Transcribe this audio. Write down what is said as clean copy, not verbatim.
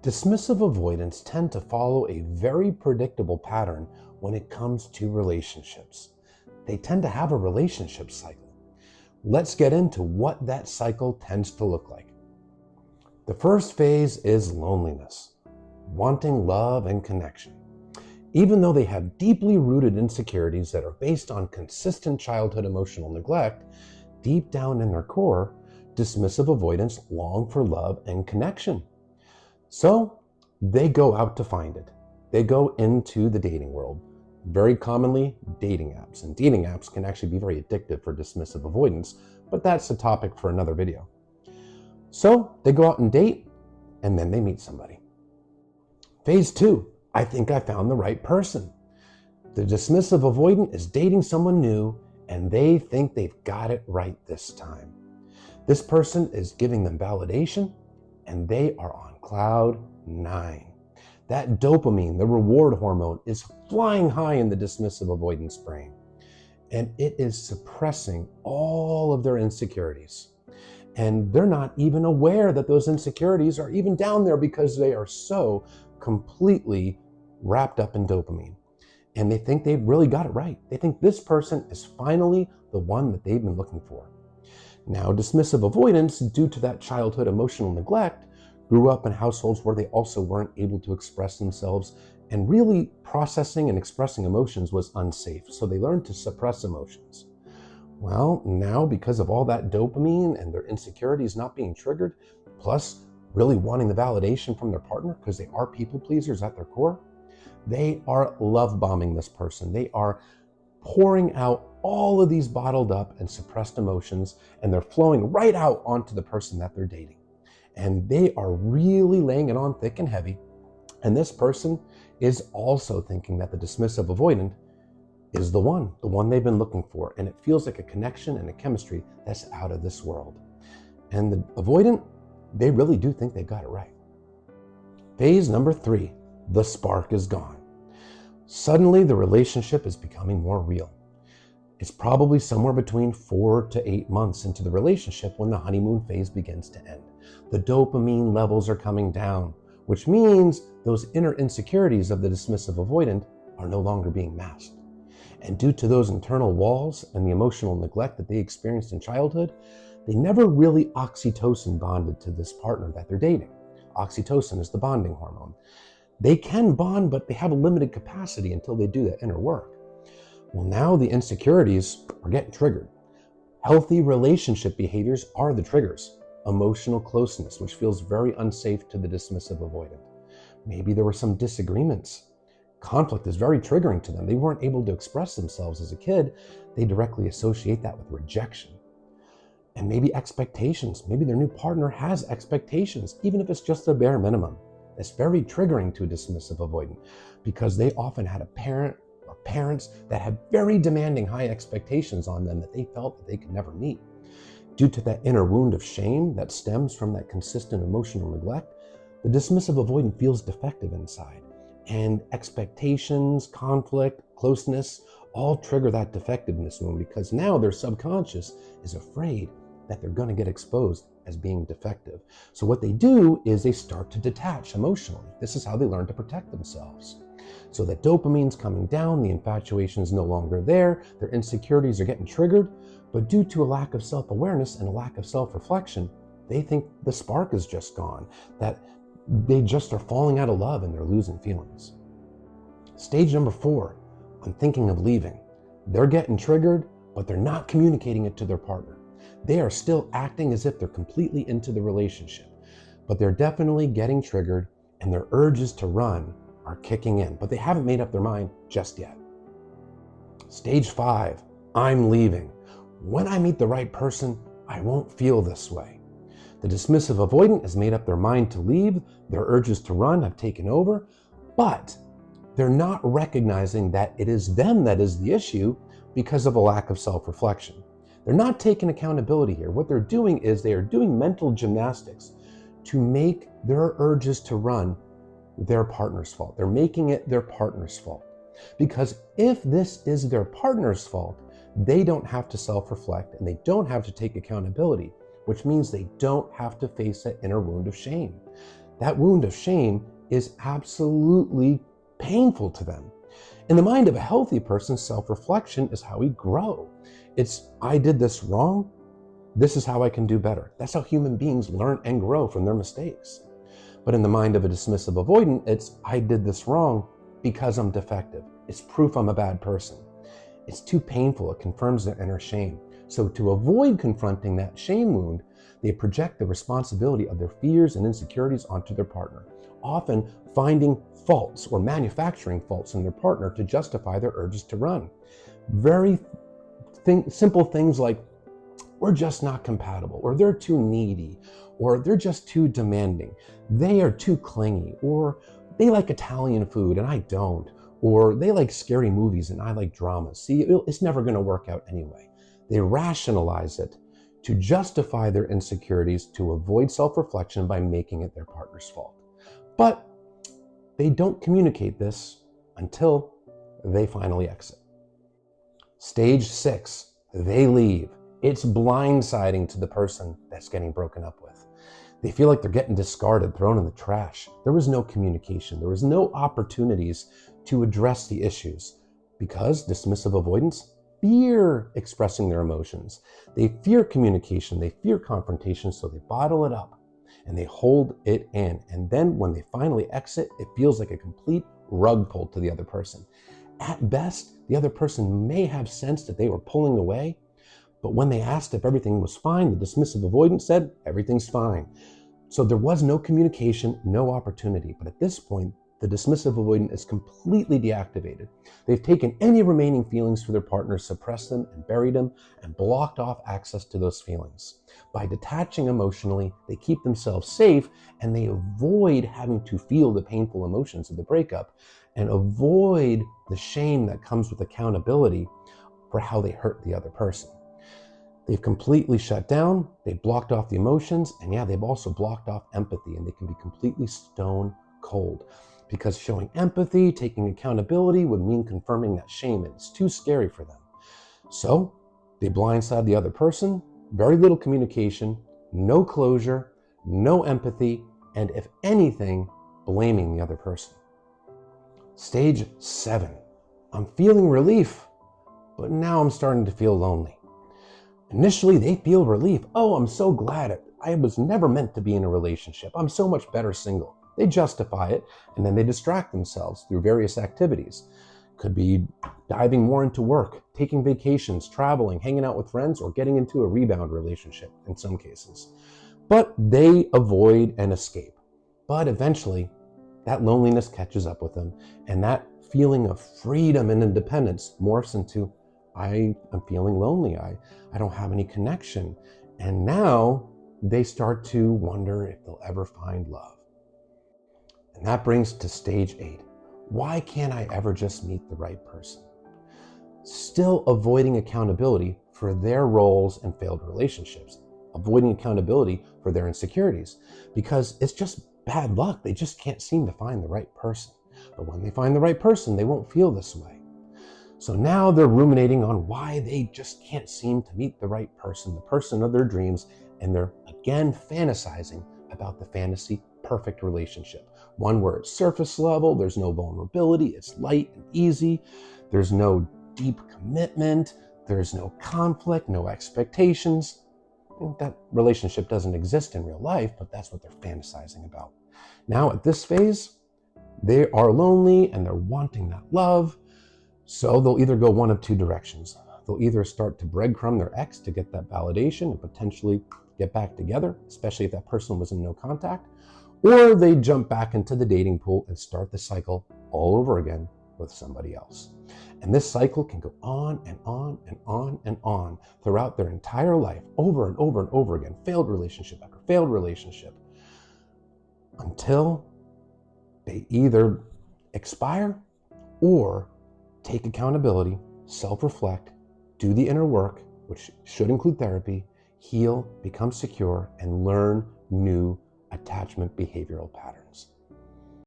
Dismissive avoidants tend to follow a very predictable pattern when it comes to relationships. They tend to have a relationship cycle. Let's get into what that cycle tends to look like. The first phase is loneliness, wanting love and connection. Even though they have deeply rooted insecurities that are based on consistent childhood emotional neglect, deep down in their core, dismissive avoidants long for love and connection. So they go out to find it. They go into the dating world, very commonly dating apps. And dating apps can actually be very addictive for dismissive avoidance, but that's a topic for another video. So they go out and date, and then they meet somebody. Phase 2, I think I found the right person. The dismissive avoidant is dating someone new, and they think they've got it right this time. This person is giving them validation, and they are on cloud 9. That dopamine, the reward hormone, is flying high in the dismissive avoidance brain, and it is suppressing all of their insecurities. And they're not even aware that those insecurities are even down there because they are so completely wrapped up in dopamine. And they think they've really got it right. They think this person is finally the one that they've been looking for. Now, dismissive avoidance, due to that childhood emotional neglect, grew up in households where they also weren't able to express themselves, and really processing and expressing emotions was unsafe. So they learned to suppress emotions. Well, now because of all that dopamine and their insecurities not being triggered, plus really wanting the validation from their partner because they are people pleasers at their core, they are love bombing this person. They are pouring out all of these bottled up and suppressed emotions, and they're flowing right out onto the person that they're dating. And they are really laying it on thick and heavy. And this person is also thinking that the dismissive avoidant is the one they've been looking for. And it feels like a connection and a chemistry that's out of this world. And the avoidant, they really do think they've got it right. Phase number 3, the spark is gone. Suddenly the relationship is becoming more real. It's probably somewhere between 4 to 8 months into the relationship when the honeymoon phase begins to end. The dopamine levels are coming down, which means those inner insecurities of the dismissive avoidant are no longer being masked. And due to those internal walls and the emotional neglect that they experienced in childhood, they never really oxytocin bonded to this partner that they're dating. Oxytocin is the bonding hormone. They can bond, but they have a limited capacity until they do that inner work. Well, now the insecurities are getting triggered. Healthy relationship behaviors are the triggers. Emotional closeness, which feels very unsafe to the dismissive avoidant. Maybe there were some disagreements. Conflict is very triggering to them. They weren't able to express themselves as a kid. They directly associate that with rejection. And maybe expectations. Maybe their new partner has expectations, even if it's just the bare minimum. It's very triggering to a dismissive avoidant because they often had a parent or parents that had very demanding high expectations on them that they felt that they could never meet. Due to that inner wound of shame that stems from that consistent emotional neglect, the dismissive avoidant feels defective inside. And expectations, conflict, closeness all trigger that defectiveness wound because now their subconscious is afraid that they're going to get exposed as being defective. So what they do is they start to detach emotionally. This is how they learn to protect themselves. So that dopamine's coming down, the infatuation is no longer there, their insecurities are getting triggered, but due to a lack of self-awareness and a lack of self-reflection, they think the spark is just gone, that they just are falling out of love and they're losing feelings. Stage number 4, I'm thinking of leaving. They're getting triggered, but they're not communicating it to their partner. They are still acting as if they're completely into the relationship, but they're definitely getting triggered and their urges to run are kicking in, but they haven't made up their mind just yet. Stage 5, I'm leaving. When I meet the right person, I won't feel this way. The dismissive avoidant has made up their mind to leave, their urges to run have taken over, but they're not recognizing that it is them that is the issue because of a lack of self-reflection. They're not taking accountability here. What they're doing is they are doing mental gymnastics to make their urges to run their partner's fault. They're making it their partner's fault. Because if this is their partner's fault, they don't have to self-reflect and they don't have to take accountability, which means they don't have to face that inner wound of shame. that wound of shame is absolutely painful to them. In the mind of a healthy person, self-reflection is how we grow. It's, I did this wrong. This is how I can do better. That's how human beings learn and grow from their mistakes. But in the mind of a dismissive avoidant, it's, I did this wrong because I'm defective. It's proof I'm a bad person. It's too painful. It confirms their inner shame. So to avoid confronting that shame wound, they project the responsibility of their fears and insecurities onto their partner, often finding faults or manufacturing faults in their partner to justify their urges to run. Very simple things like, we're just not compatible, or they're too needy, or they're just too demanding, they are too clingy, or they like Italian food and I don't, or they like scary movies and I like dramas. See, it's never going to work out anyway. They rationalize it to justify their insecurities, to avoid self-reflection by making it their partner's fault. But they don't communicate this until they finally exit. Stage 6, they leave. It's blindsiding to the person that's getting broken up with. They feel like they're getting discarded, thrown in the trash. There was no communication. There was no opportunities to address the issues because dismissive avoidance fear expressing their emotions. They fear communication. They fear confrontation, so they bottle it up and they hold it in. And then when they finally exit, it feels like a complete rug pull to the other person. At best, the other person may have sensed that they were pulling away, but when they asked if everything was fine, the dismissive avoidant said, everything's fine. So there was no communication, no opportunity. But at this point, the dismissive avoidant is completely deactivated. They've taken any remaining feelings for their partner, suppressed them and buried them, and blocked off access to those feelings. By detaching emotionally, they keep themselves safe and they avoid having to feel the painful emotions of the breakup and avoid the shame that comes with accountability for how they hurt the other person. They've completely shut down, they've blocked off the emotions, and yeah, they've also blocked off empathy, and they can be completely stone cold. Because showing empathy, taking accountability would mean confirming that shame, and it's too scary for them. So they blindside the other person, very little communication, no closure, no empathy, and if anything, blaming the other person. Stage 7, I'm feeling relief, but now I'm starting to feel lonely. Initially, they feel relief. Oh, I'm so glad I was never meant to be in a relationship. I'm so much better single. They justify it, and then they distract themselves through various activities. Could be diving more into work, taking vacations, traveling, hanging out with friends, or getting into a rebound relationship in some cases. But they avoid and escape. But eventually, that loneliness catches up with them, and that feeling of freedom and independence morphs into, I am feeling lonely. I don't have any connection. And now they start to wonder if they'll ever find love. And that brings to stage 8. Why can't I ever just meet the right person? Still avoiding accountability for their roles in failed relationships, avoiding accountability for their insecurities, because it's just bad luck. They just can't seem to find the right person. But when they find the right person, they won't feel this way. So now they're ruminating on why they just can't seem to meet the right person, the person of their dreams, and they're again fantasizing about the fantasy perfect relationship. One where it's surface level, there's no vulnerability, it's light and easy, there's no deep commitment, there's no conflict, no expectations. That relationship doesn't exist in real life, but that's what they're fantasizing about. Now at this phase, they are lonely and they're wanting that love. So they'll either go one of two directions. They'll either start to breadcrumb their ex to get that validation and potentially get back together, especially if that person was in no contact, or they jump back into the dating pool and start the cycle all over again with somebody else. And this cycle can go on and on and on and on throughout their entire life, over and over and over again, failed relationship after failed relationship, until they either expire or take accountability, self-reflect, do the inner work, which should include therapy, heal, become secure, and learn new attachment behavioral patterns.